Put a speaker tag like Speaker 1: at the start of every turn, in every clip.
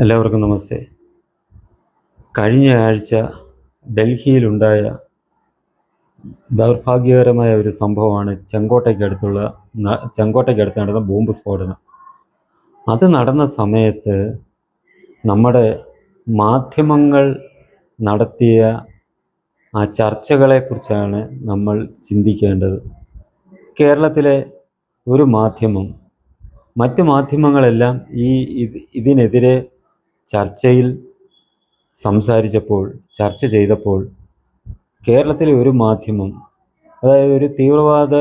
Speaker 1: എല്ലാവർക്കും നമസ്തേ. കഴിഞ്ഞ ആഴ്ച ഡൽഹിയിലുണ്ടായ ദൗർഭാഗ്യകരമായ ഒരു സംഭവമാണ് ചെങ്കോട്ടയ്ക്കടുത്ത് നടന്ന ബോംബ് സ്ഫോടനം. അത് നടന്ന സമയത്ത് നമ്മുടെ മാധ്യമങ്ങൾ നടത്തിയ ആ ചർച്ചകളെക്കുറിച്ചാണ് നമ്മൾ ചിന്തിക്കേണ്ടത്. കേരളത്തിലെ ഒരു മാധ്യമം മറ്റ് മാധ്യമങ്ങളെല്ലാം ഇതിനെതിരെ ചർച്ച ചെയ്തപ്പോൾ കേരളത്തിലെ ഒരു മാധ്യമം, അതായത് ഒരു തീവ്രവാദ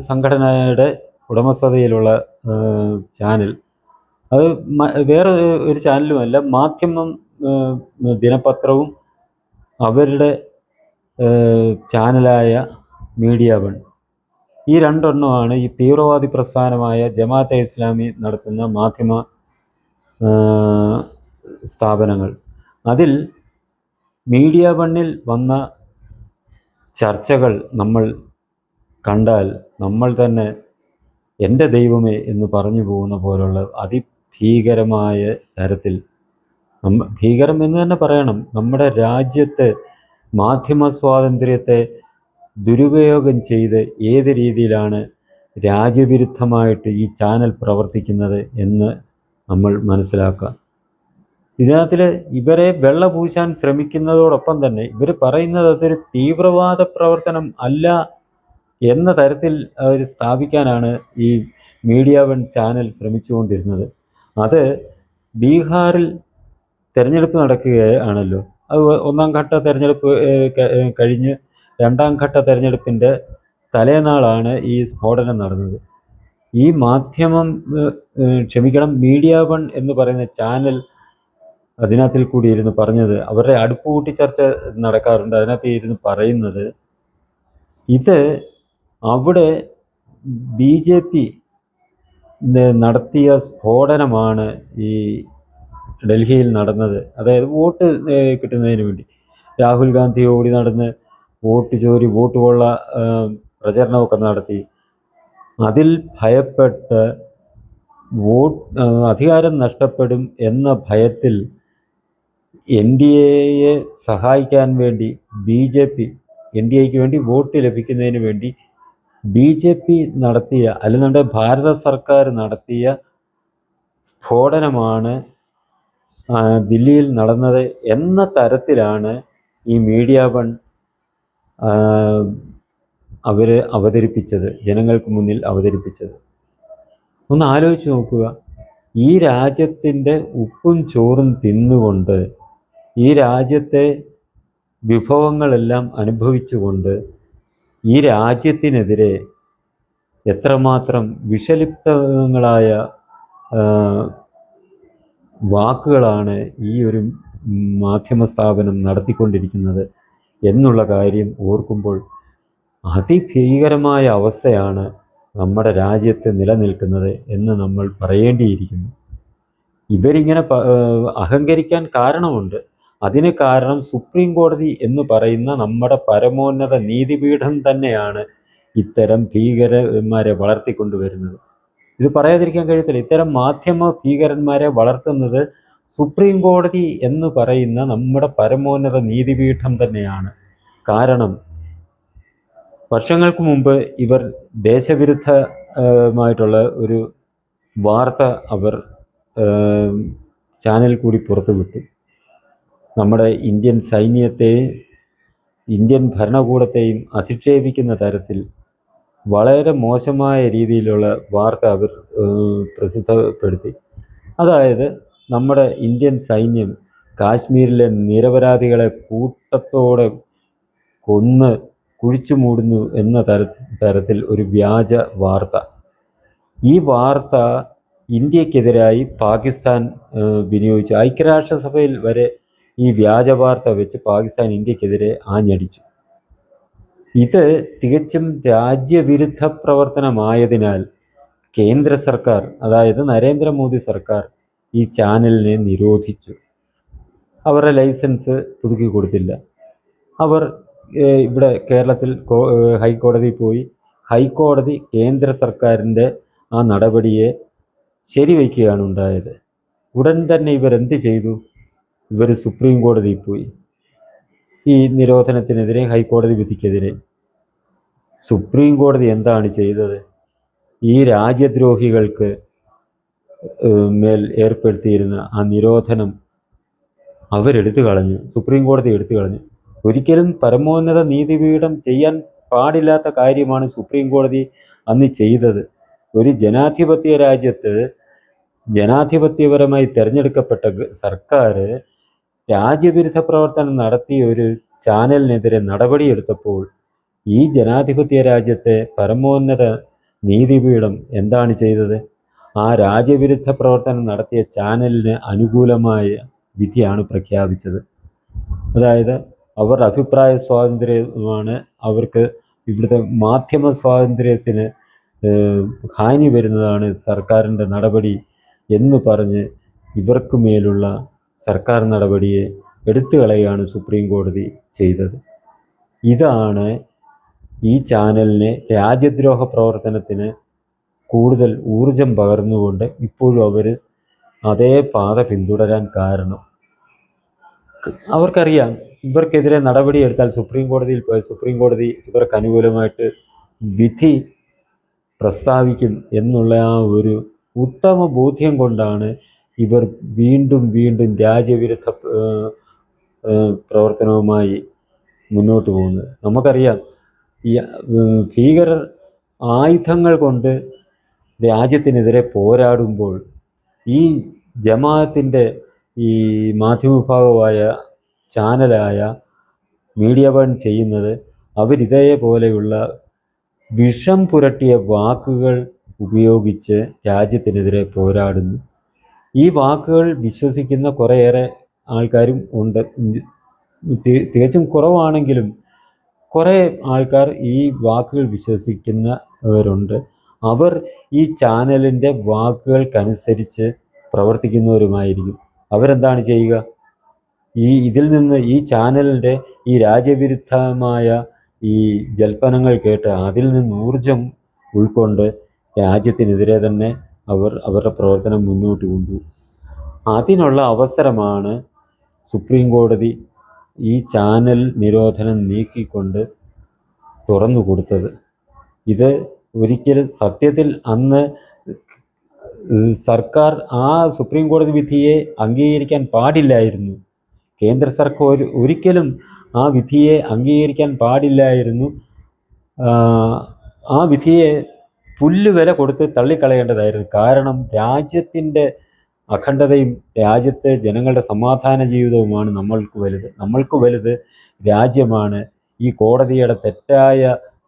Speaker 1: സംഘടനയുടെ ഉടമസ്ഥതയിലുള്ള ചാനൽ, അത് വേറെ ഒരു ചാനലുമല്ല, മാധ്യമം ദിനപത്രവും അവരുടെ ചാനലായ മീഡിയ വൺ, ഈ രണ്ടെണ്ണമാണ് ഈ തീവ്രവാദി പ്രസ്ഥാനമായ ജമാഅത്തെ ഇസ്ലാമി നടത്തുന്ന മാധ്യമ സ്ഥാപനങ്ങൾ. അതിൽ മീഡിയ വണ്ണിൽ വന്ന ചർച്ചകൾ നമ്മൾ കണ്ടാൽ നമ്മൾ തന്നെ എൻ്റെ ദൈവമേ എന്ന് പറഞ്ഞു പോകുന്ന പോലുള്ള അതിഭീകരമായ തരത്തിൽ, ഭീകരം എന്ന് തന്നെ പറയണം, നമ്മുടെ രാജ്യത്തെ മാധ്യമ സ്വാതന്ത്ര്യത്തെ ദുരുപയോഗം ചെയ്ത് ഏത് രീതിയിലാണ് രാജ്യവിരുദ്ധമായിട്ട് ഈ ചാനൽ പ്രവർത്തിക്കുന്നത് എന്ന് നമ്മൾ മനസ്സിലാക്കുക. ഇതിനകത്തിൽ ഇവരെ വെള്ളപൂശാൻ ശ്രമിക്കുന്നതോടൊപ്പം തന്നെ ഇവർ പറയുന്നത് അതൊരു തീവ്രവാദ പ്രവർത്തനം അല്ല എന്ന തരത്തിൽ അവർ സ്ഥാപിക്കാനാണ് ഈ മീഡിയ വൺ ചാനൽ ശ്രമിച്ചുകൊണ്ടിരുന്നത്. അത് ബീഹാറിൽ തെരഞ്ഞെടുപ്പ് നടക്കുകയാണല്ലോ. അത് ഒന്നാം ഘട്ട തെരഞ്ഞെടുപ്പ് കഴിഞ്ഞ് രണ്ടാം ഘട്ട തെരഞ്ഞെടുപ്പിൻ്റെ തലേനാളാണ് ഈ സ്ഫോടനം നടന്നത്. ഈ മീഡിയ വൺ എന്ന് പറയുന്ന ചാനൽ അതിനകത്തിൽ കൂടി ഇരുന്ന് പറഞ്ഞത്, അവരുടെ അടുപ്പ് കൂട്ടി ചർച്ച നടക്കാറുണ്ട്, അതിനകത്ത് ഇരുന്ന് പറയുന്നത്, ഇത് അവിടെ BJP നടത്തിയ സ്ഫോടനമാണ് ഈ ഡൽഹിയിൽ നടന്നത്. അതായത് വോട്ട് കിട്ടുന്നതിന് വേണ്ടി രാഹുൽ ഗാന്ധി ഓടി നടന്ന് വോട്ട് ചോരി, വോട്ട് കൊള്ള പ്രചരണമൊക്കെ നടത്തി. അതിൽ ഭയപ്പെട്ട് അധികാരം നഷ്ടപ്പെടും എന്ന ഭയത്തിൽ NDAയെ സഹായിക്കാൻ വേണ്ടി NDAയ്ക്ക് വേണ്ടി വോട്ട് ലഭിക്കുന്നതിന് വേണ്ടി BJP നടത്തിയ, അല്ലെന്നുണ്ടെങ്കിൽ ഭാരത സർക്കാർ നടത്തിയ സ്ഫോടനമാണ് ദില്ലിയിൽ നടന്നത് എന്ന തരത്തിലാണ് ഈ മീഡിയ വൺ അവർ ജനങ്ങൾക്ക് മുന്നിൽ അവതരിപ്പിച്ചത്. ഒന്ന് ആലോചിച്ച് നോക്കുക. ഈ രാജ്യത്തിൻ്റെ ഉപ്പും ചോറും തിന്നുകൊണ്ട്, ഈ രാജ്യത്തെ വിഭവങ്ങളെല്ലാം അനുഭവിച്ചുകൊണ്ട്, ഈ രാജ്യത്തിനെതിരെ എത്രമാത്രം വിഷലിപ്തങ്ങളായ വാക്കുകളാണ് ഈ ഒരു മാധ്യമ സ്ഥാപനം നടത്തിക്കൊണ്ടിരിക്കുന്നത് എന്നുള്ള കാര്യം ഓർക്കുമ്പോൾ അതിഭീകരമായ അവസ്ഥയാണ് നമ്മുടെ രാജ്യത്ത് നിലനിൽക്കുന്നത് എന്ന് നമ്മൾ പറയേണ്ടിയിരിക്കുന്നു. ഇവരിങ്ങനെ അഹങ്കരിക്കാൻ കാരണമുണ്ട്. അതിന് കാരണം സുപ്രീം കോടതി എന്ന് പറയുന്ന നമ്മുടെ പരമോന്നത നീതിപീഠം തന്നെയാണ് ഇത്തരം ഭീകരന്മാരെ വളർത്തിക്കൊണ്ടുവരുന്നത്. ഇത് പറയാതിരിക്കാൻ കഴിയത്തില്ല. ഇത്തരം മാധ്യമ ഭീകരന്മാരെ വളർത്തുന്നത് സുപ്രീം കോടതി എന്ന് പറയുന്ന നമ്മുടെ പരമോന്നത നീതിപീഠം തന്നെയാണ്. കാരണം വർഷങ്ങൾക്ക് മുമ്പ് ഇവർ ദേശവിരുദ്ധമായിട്ടുള്ള ഒരു വാർത്ത അവർ ചാനൽ കൂടി പുറത്തുവിട്ടു. നമ്മുടെ ഇന്ത്യൻ സൈന്യത്തെയും ഇന്ത്യൻ ഭരണകൂടത്തെയും അധിക്ഷേപിക്കുന്ന തരത്തിൽ വളരെ മോശമായ രീതിയിലുള്ള വാർത്ത അവർ പ്രസിദ്ധപ്പെടുത്തി. അതായത് നമ്മുടെ ഇന്ത്യൻ സൈന്യം കാശ്മീരിലെ നിരപരാധികളെ കൂട്ടത്തോടെ കൊന്ന് കുഴിച്ചു മൂടുന്നു എന്ന തരത്തിൽ ഒരു വ്യാജ വാർത്ത. ഈ വാർത്ത ഇന്ത്യക്കെതിരായി പാകിസ്ഥാൻ വിനിയോഗിച്ചു. ഐക്യരാഷ്ട്രസഭയിൽ വരെ ഈ വ്യാജ വാർത്ത വെച്ച് പാകിസ്ഥാൻ ഇന്ത്യക്കെതിരെ ആഞ്ഞടിച്ചു. ഇത് തികച്ചും രാജ്യവിരുദ്ധ പ്രവർത്തനമായതിനാൽ കേന്ദ്ര സർക്കാർ, അതായത് നരേന്ദ്രമോദി സർക്കാർ, ഈ ചാനലിനെ നിരോധിച്ചു. അവരുടെ ലൈസൻസ് പുതുക്കി കൊടുത്തില്ല. അവർ ഇവിടെ കേരളത്തിൽ ഹൈക്കോടതിയിൽ പോയി. കേന്ദ്ര സർക്കാരിൻ്റെ ആ നടപടിയെ ശരിവയ്ക്കുകയാണ് ഉണ്ടായത്. ഉടൻ തന്നെ ഇവർ എന്ത് ചെയ്തു? ഇവർ സുപ്രീം കോടതിയിൽ പോയി. ഈ നിരോധനത്തിനെതിരെ, ഹൈക്കോടതി വിധിക്കെതിരെ. സുപ്രീം കോടതി എന്താണ് ചെയ്തത്? ഈ രാജ്യദ്രോഹികൾക്ക് മേൽ ഏർപ്പെടുത്തിയിരുന്ന ആ നിരോധനം അവരെടുത്തു കളഞ്ഞു. സുപ്രീം കോടതി എടുത്തു കളഞ്ഞു. ഒരിക്കലും പരമോന്നത നീതിപീഠം ചെയ്യാൻ പാടില്ലാത്ത കാര്യമാണ് സുപ്രീം കോടതി അന്ന് ചെയ്തത്. ഒരു ജനാധിപത്യ രാജ്യത്ത് ജനാധിപത്യപരമായി തിരഞ്ഞെടുക്കപ്പെട്ട സർക്കാർ രാജ്യവിരുദ്ധ പ്രവർത്തനം നടത്തിയ ഒരു ചാനലിനെതിരെ നടപടിയെടുത്തപ്പോൾ ഈ ജനാധിപത്യ രാജ്യത്തെ പരമോന്നത നീതിപീഠം എന്താണ് ചെയ്തത്? ആ രാജ്യവിരുദ്ധ പ്രവർത്തനം നടത്തിയ ചാനലിന് അനുകൂലമായ വിധിയാണ് പ്രഖ്യാപിച്ചത്. അതായത് അവരുടെ അഭിപ്രായ സ്വാതന്ത്ര്യമാണ്, അവർക്ക് ഇവിടുത്തെ മാധ്യമ സ്വാതന്ത്ര്യത്തിന് ഹാനി വരുന്നതാണ് സർക്കാരിൻ്റെ നടപടി എന്ന് പറഞ്ഞ് ഇവർക്ക് മേലുള്ള സർക്കാർ നടപടിയെ എടുത്തു കളയുകയാണ് സുപ്രീം കോടതി ചെയ്തത്. ഇതാണ് ഈ ചാനലിനെ രാജ്യദ്രോഹ പ്രവർത്തനത്തിന് കൂടുതൽ ഊർജം പകർന്നുകൊണ്ട് ഇപ്പോഴും അവർ അതേ പാത പിന്തുടരാൻ കാരണം. അവർക്കറിയാം ഇവർക്കെതിരെ നടപടിയെടുത്താൽ സുപ്രീം കോടതിയിൽ പോയി സുപ്രീം കോടതി ഇവർക്ക് അനുകൂലമായിട്ട് വിധി പ്രസ്താവിക്കും എന്നുള്ള ആ ഒരു ഉത്തമ ബോധ്യം കൊണ്ടാണ് ഇവർ വീണ്ടും വീണ്ടും രാജ്യവിരുദ്ധ പ്രവർത്തനവുമായി മുന്നോട്ട് പോകുന്നത്. നമുക്കറിയാം ഈ ഭീകരർ ആയുധങ്ങൾ കൊണ്ട് രാജ്യത്തിനെതിരെ പോരാടുമ്പോൾ ഈ ജമാഅത്തിൻ്റെ ഈ മാധ്യമവിഭാഗമായ ചാനലായ മീഡിയ വൺ ചെയ്യുന്നത് അവരിതേപോലെയുള്ള വിഷം പുരട്ടിയ വാക്കുകൾ ഉപയോഗിച്ച് രാജ്യത്തിനെതിരെ പോരാടുന്നു. ഈ വാക്കുകൾ വിശ്വസിക്കുന്ന കുറേയേറെ ആൾക്കാരും ഉണ്ട്. തികച്ചും കുറവാണെങ്കിലും കുറേ ആൾക്കാർ ഈ വാക്കുകൾ വിശ്വസിക്കുന്നവരുണ്ട്. അവർ ഈ ചാനലിൻ്റെ വാക്കുകൾക്കനുസരിച്ച് പ്രവർത്തിക്കുന്നവരുമായിരിക്കും. അവരെന്താണ് ചെയ്യുക? ഇതിൽ നിന്ന് ഈ ചാനലിൻ്റെ ഈ രാജ്യവിരുദ്ധമായ ഈ ജൽപ്പനങ്ങൾ കേട്ട് അതിൽ നിന്ന് ഊർജം ഉൾക്കൊണ്ട് രാജ്യത്തിനെതിരെ തന്നെ അവരുടെ പ്രവർത്തനം മുന്നോട്ട് കൊണ്ടുപോകും. അതിനുള്ള അവസരമാണ് സുപ്രീം കോടതി ഈ ചാനൽ നിരോധനം നീക്കിക്കൊണ്ട് തുറന്നു കൊടുത്തത്. ഇത് ഒരിക്കലും സത്യത്തിൽ അന്ന് സർക്കാർ ആ സുപ്രീം കോടതി വിധിയെ അംഗീകരിക്കാൻ പാടില്ലായിരുന്നു. കേന്ദ്ര സർക്കാർ ഒരിക്കലും ആ വിധിയെ അംഗീകരിക്കാൻ പാടില്ലായിരുന്നു. ആ വിധിയെ പുല്ലുവില കൊടുത്ത് തള്ളിക്കളയേണ്ടതായിരുന്നു. കാരണം രാജ്യത്തിൻ്റെ അഖണ്ഡതയും രാജ്യത്തെ ജനങ്ങളുടെ സമാധാന ജീവിതവുമാണ് നമ്മൾക്ക് വലുത് രാജ്യമാണ്. ഈ കോടതിയുടെ തെറ്റായ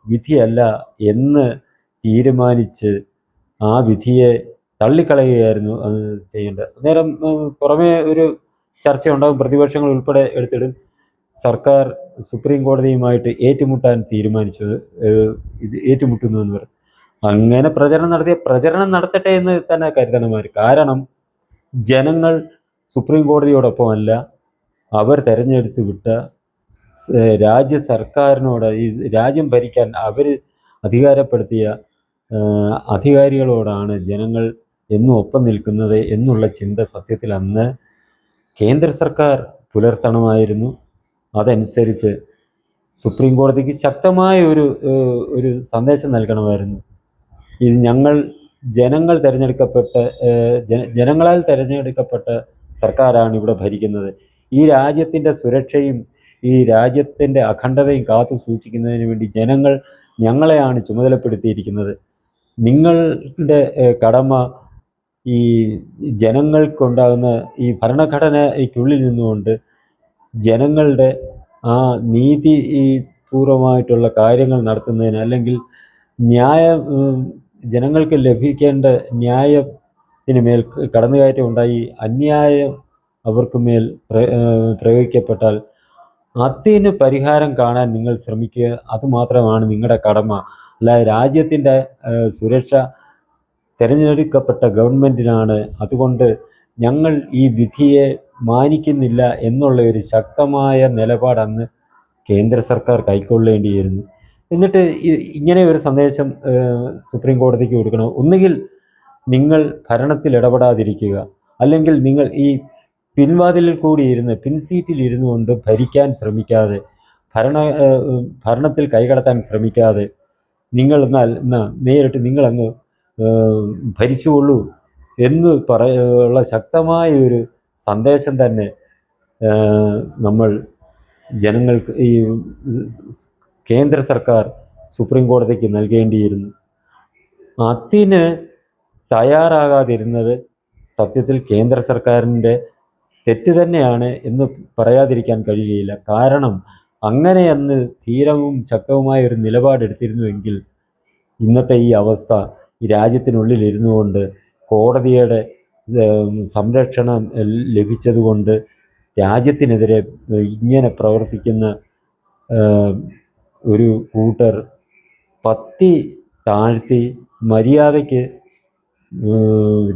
Speaker 1: വിധിയല്ല എന്ന് തീരുമാനിച്ച് ആ വിധിയെ തള്ളിക്കളയുകയായിരുന്നു അത് ചെയ്യേണ്ടത്. അന്നേരം പുറമേ ഒരു ചർച്ചയുണ്ടാകും, പ്രതിപക്ഷങ്ങൾ ഉൾപ്പെടെ എടുത്തിടും സർക്കാർ സുപ്രീം കോടതിയുമായിട്ട് ഏറ്റുമുട്ടാൻ തീരുമാനിച്ചത്, ഏറ്റുമുട്ടുന്നു എന്ന് പറയും. അങ്ങനെ പ്രചരണം നടത്തട്ടെ എന്ന് തന്നെ കരുതണമാർ. കാരണം ജനങ്ങൾ സുപ്രീം കോടതിയോടൊപ്പമല്ല, അവർ തെരഞ്ഞെടുത്ത് വിട്ട രാജ്യ സർക്കാരിനോട്, ഈ രാജ്യം ഭരിക്കാൻ അവർ അധികാരപ്പെടുത്തിയ അധികാരികളോടാണ് ജനങ്ങൾ എന്നും ഒപ്പം നിൽക്കുന്നത് എന്നുള്ള ചിന്ത സത്യത്തിൽ അന്ന് കേന്ദ്ര സർക്കാർ പുലർത്തണമായിരുന്നു. അതനുസരിച്ച് സുപ്രീം കോടതിക്ക് ശക്തമായ ഒരു സന്ദേശം നൽകണമായിരുന്നു. ഇത് ജനങ്ങളാൽ തിരഞ്ഞെടുക്കപ്പെട്ട സർക്കാരാണ് ഇവിടെ ഭരിക്കുന്നത്. ഈ രാജ്യത്തിൻ്റെ സുരക്ഷയും ഈ രാജ്യത്തിൻ്റെ അഖണ്ഡതയും കാത്തു സൂക്ഷിക്കുന്നതിന് വേണ്ടി ജനങ്ങൾ ഞങ്ങളെയാണ് ചുമതലപ്പെടുത്തിയിരിക്കുന്നത്. നിങ്ങളുടെ കടമ ഈ ജനങ്ങൾക്കുണ്ടാകുന്ന ഈ ഭരണഘടനയ്ക്കുള്ളിൽ നിന്നുകൊണ്ട് ജനങ്ങളുടെ ആ നീതിപൂർവമായിട്ടുള്ള കാര്യങ്ങൾ നടത്തുന്നതിന്, അല്ലെങ്കിൽ ജനങ്ങൾക്ക് ലഭിക്കേണ്ട ന്യായത്തിന് മേൽ കടന്നുകയറ്റം ഉണ്ടായി അന്യായം അവർക്ക് മേൽ പ്രയോഗിക്കപ്പെട്ടാൽ അതിന് പരിഹാരം കാണാൻ നിങ്ങൾ ശ്രമിക്കുക. അതുമാത്രമാണ് നിങ്ങളുടെ കടമ. അല്ലാതെ രാജ്യത്തിൻ്റെ സുരക്ഷ തിരഞ്ഞെടുക്കപ്പെട്ട ഗവൺമെൻറ്റിനാണ്. അതുകൊണ്ട് ഞങ്ങൾ ഈ വിധിയെ മാനിക്കുന്നില്ല എന്നുള്ള ഒരു ശക്തമായ നിലപാട് അന്ന് കേന്ദ്ര സർക്കാർ കൈക്കൊള്ളേണ്ടിയിരുന്നു. എന്നിട്ട് ഇങ്ങനെ ഒരു സന്ദേശം സുപ്രീം കോടതിക്ക് കൊടുക്കണം. ഒന്നുകിൽ നിങ്ങൾ ഭരണത്തിൽ ഇടപെടാതിരിക്കുക, അല്ലെങ്കിൽ നിങ്ങൾ ഈ പിൻവാതിലിൽ കൂടി ഇരുന്ന് പിൻസീറ്റിൽ ഇരുന്നു കൊണ്ട് ഭരിക്കാൻ ശ്രമിക്കാതെ ഭരണത്തിൽ കൈകടത്താൻ ശ്രമിക്കാതെ നിങ്ങൾ നേരിട്ട് നിങ്ങളങ്ങ് ഭരിച്ചുകൊള്ളൂ എന്ന് ഉള്ള ശക്തമായ ഒരു സന്ദേശം തന്നെ നമ്മൾ ജനങ്ങൾക്ക് ഈ കേന്ദ്ര സർക്കാർ സുപ്രീം കോടതിക്ക് നൽകേണ്ടിയിരുന്നു. അതിന് തയ്യാറാകാതിരുന്നത് സത്യത്തിൽ കേന്ദ്ര സർക്കാരിൻ്റെ തെറ്റ് തന്നെയാണ് എന്ന് പറയാതിരിക്കാൻ കഴിയുകയില്ല. കാരണം അങ്ങനെ അന്ന് ധീരവും ശക്തവുമായ ഒരു നിലപാടെടുത്തിരുന്നുവെങ്കിൽ ഇന്നത്തെ ഈ അവസ്ഥ ഈ രാജ്യത്തിനുള്ളിൽ ഇരുന്നു കൊണ്ട് കോടതിയുടെ സംരക്ഷണം ലഭിച്ചതുകൊണ്ട് രാജ്യത്തിനെതിരെ ഇങ്ങനെ പ്രവർത്തിക്കുന്ന ഒരു കൂട്ടർ പത്തി താഴ്ത്തി മര്യാദയ്ക്ക്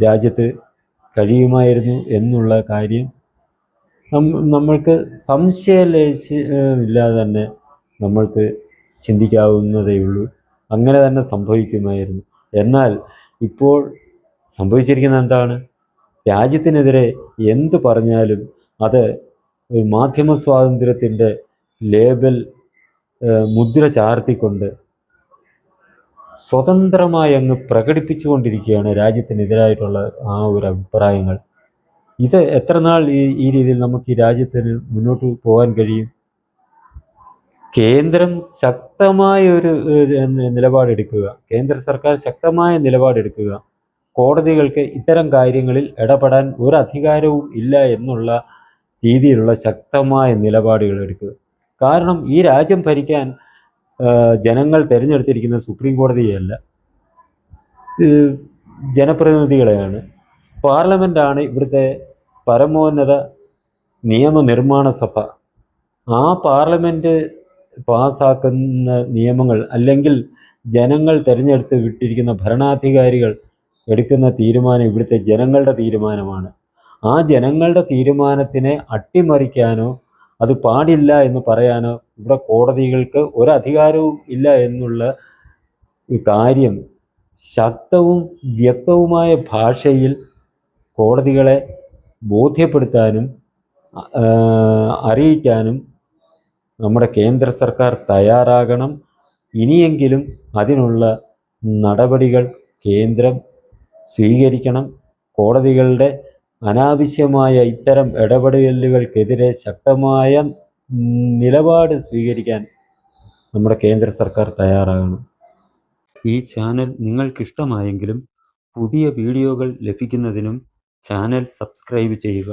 Speaker 1: രാജ്യത്ത് കഴിയുമായിരുന്നു എന്നുള്ള കാര്യം നമ്മൾക്ക് സംശയലേശമില്ലാതെ തന്നെ നമ്മൾക്ക് ചിന്തിക്കാവുന്നതേയുള്ളൂ. അങ്ങനെ തന്നെ സംഭവിക്കുമായിരുന്നു. എന്നാൽ ഇപ്പോൾ സംഭവിച്ചിരിക്കുന്നത് എന്താണ്? രാജ്യത്തിനെതിരെ എന്ത് പറഞ്ഞാലും അത് മാധ്യമ സ്വാതന്ത്ര്യത്തിൻ്റെ ലേബൽ മുദ്ര ചാർത്തിക്കൊണ്ട് സ്വതന്ത്രമായി അങ്ങ് പ്രകടിപ്പിച്ചുകൊണ്ടിരിക്കുകയാണ് രാജ്യത്തിനെതിരായിട്ടുള്ള ആ ഒരു അഭിപ്രായങ്ങൾ. ഇത് എത്ര നാൾ ഈ രീതിയിൽ നമുക്ക് ഈ രാജ്യത്തിന് മുന്നോട്ട് പോകാൻ കഴിയും? കേന്ദ്രം ശക്തമായ ഒരു നിലപാടെടുക്കുക, കേന്ദ്ര സർക്കാർ ശക്തമായ നിലപാടെടുക്കുക. കോടതികൾക്ക് ഇത്തരം കാര്യങ്ങളിൽ ഇടപെടാൻ ഒരു അധികാരവും ഇല്ല എന്നുള്ള രീതിയിലുള്ള ശക്തമായ നിലപാടുകൾ എടുക്കുക. കാരണം ഈ രാജ്യം ഭരിക്കാൻ ജനങ്ങൾ തിരഞ്ഞെടുത്തിരിക്കുന്ന സുപ്രീം കോടതിയല്ല, ജനപ്രതിനിധികളെയാണ്. പാർലമെൻറ്റാണ് ഇവിടുത്തെ പരമോന്നത നിയമനിർമ്മാണ സഭ. ആ പാർലമെൻറ്റ് പാസ്സാക്കുന്ന നിയമങ്ങൾ അല്ലെങ്കിൽ ജനങ്ങൾ തിരഞ്ഞെടുത്ത് വിട്ടിരിക്കുന്ന ഭരണാധികാരികൾ എടുക്കുന്ന തീരുമാനം ഇവിടുത്തെ ജനങ്ങളുടെ തീരുമാനമാണ്. ആ ജനങ്ങളുടെ തീരുമാനത്തിനെ അട്ടിമറിക്കാനോ അത് പാടില്ല എന്ന് പറയാനോ ഇവിടെ കോടതികൾക്ക് ഒരധികാരവും ഇല്ല എന്നുള്ള കാര്യം ശക്തവും വ്യക്തവുമായ ഭാഷയിൽ കോടതികളെ ബോധ്യപ്പെടുത്താനും അറിയിക്കാനും നമ്മുടെ കേന്ദ്ര സർക്കാർ തയ്യാറാകണം. ഇനിയെങ്കിലും അതിനുള്ള നടപടികൾ കേന്ദ്രം സ്വീകരിക്കണം. കോടതികളുടെ അനാവശ്യമായ ഇത്തരം ഇടപെടലുകൾക്കെതിരെ ശക്തമായ നിലപാട് സ്വീകരിക്കാൻ നമ്മുടെ കേന്ദ്ര സർക്കാർ തയ്യാറാകണം. ഈ ചാനൽ നിങ്ങൾക്കിഷ്ടമായെങ്കിലും പുതിയ വീഡിയോകൾ ലഭിക്കുന്നതിനും ചാനൽ സബ്സ്ക്രൈബ് ചെയ്യുക.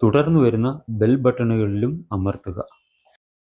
Speaker 1: തുടർന്ന് വരുന്ന ബെൽ ബട്ടണുകളിലും അമർത്തുക.